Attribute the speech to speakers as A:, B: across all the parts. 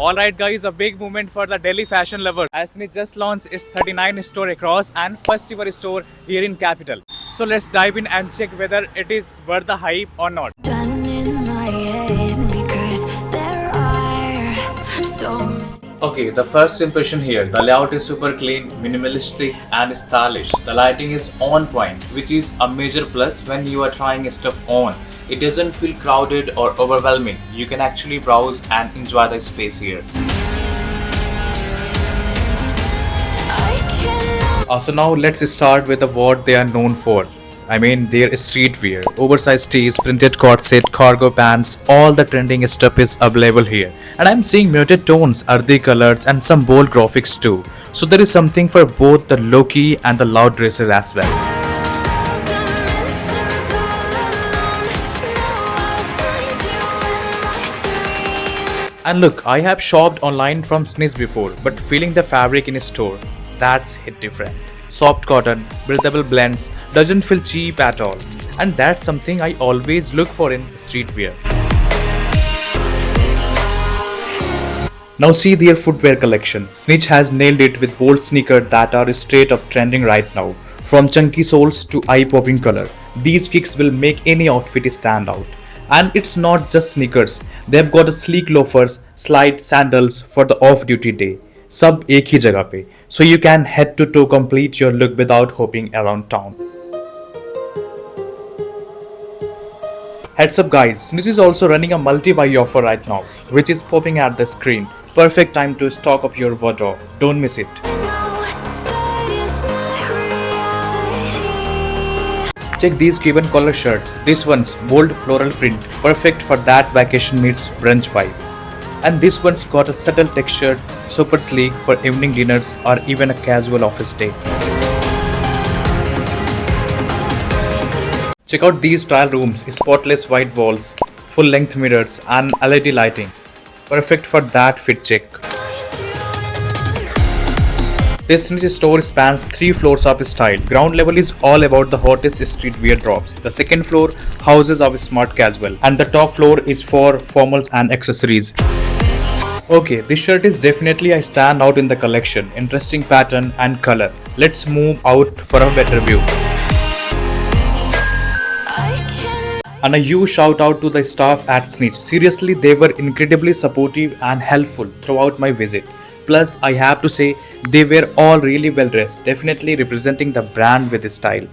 A: Alright guys, a big moment for the Delhi fashion lover as Snitch just launched its 39 store across and first ever store here in capital. So let's dive in and check whether it is worth the hype or not. Okay, the first impression here, the layout is super clean, minimalistic and stylish. The lighting is on point, which is a major plus when you are trying stuff on. It doesn't feel crowded or overwhelming. You can actually browse and enjoy the space here. So now let's start with what they are known for. I mean their streetwear, oversized tees, printed corset, cargo pants, all the trending stuff is available here. And I'm seeing muted tones, earthy colors and some bold graphics too. So there is something for both the low-key and the loud dressers as well. And look, I have shopped online from Snitch before, but feeling the fabric in a store, that's hit different. Soft cotton, breathable blends, doesn't feel cheap at all. And that's something I always look for in streetwear. Now see their footwear collection. Snitch has nailed it with bold sneakers that are straight up trending right now. From chunky soles to eye-popping color, these kicks will make any outfit stand out. And it's not just sneakers, they've got a sleek loafers, slide sandals for the off-duty day. सब एक ही जगह पे, so you can head to toe complete your look without hopping around town. Heads up guys, Snitch is also running a multi-buy offer right now, which is popping at the screen. Perfect time to stock up your wardrobe. Don't miss it. Check these Cuban collar shirts. This one's bold floral print, perfect for that vacation meets brunch vibe. And this one's got a subtle texture, super sleek for evening dinners or even a casual office day. Check out these trial rooms, spotless white walls, full-length mirrors and LED lighting. Perfect for that fit check. This Snitch store spans 3 floors of style. Ground level is all about the hottest streetwear drops. The second floor houses of smart casual and the top floor is for formals and accessories. Okay, this shirt is definitely a standout in the collection. Interesting pattern and color. Let's move out for a better view. And a huge shout out to the staff at Snitch. Seriously, they were incredibly supportive and helpful throughout my visit. Plus, I have to say, they were all really well dressed, definitely representing the brand with style.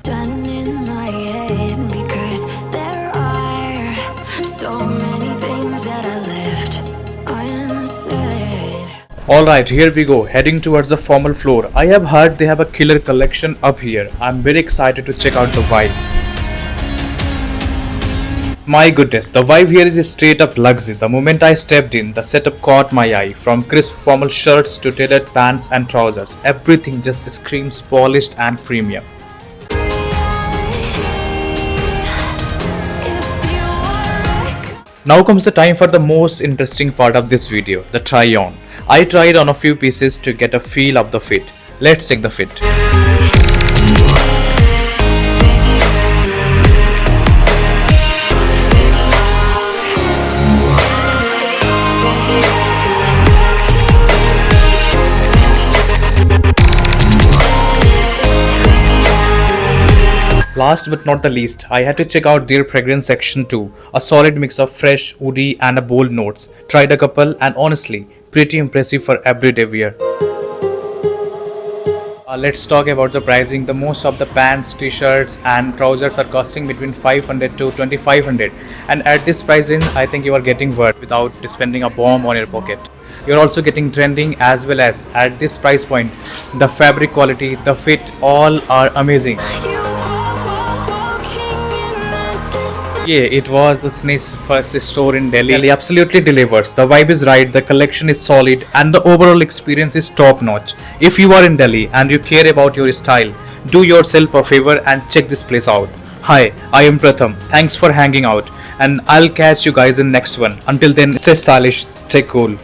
A: Alright, here we go, heading towards the formal floor. I have heard they have a killer collection up here. I'm very excited to check out the vibe. My goodness, the vibe here is straight up luxury. The moment I stepped in, the setup caught my eye. From crisp formal shirts to tailored pants and trousers, everything just screams polished and premium. Now comes the time for the most interesting part of this video, the try on. I tried on a few pieces to get a feel of the fit. Let's check the fit. Last but not the least, I had to check out their fragrance section too. A solid mix of fresh, woody and bold notes. Tried a couple and honestly, pretty impressive for everyday wear. Let's talk about the pricing. The most of the pants, t-shirts and trousers are costing between 500 to 2500, and at this price range I think you are getting worth without spending a bomb on your pocket. You're also getting trending as well as at this price point. The fabric quality, the fit, all are amazing. Yeah, it was the Snitch's first store in Delhi. Delhi absolutely delivers. The vibe is right, the collection is solid and the overall experience is top notch. If you are in Delhi and you care about your style, do yourself a favor and check this place out. Hi, I am Pratham. Thanks for hanging out and I'll catch you guys in next one. Until then, stay stylish, stay cool.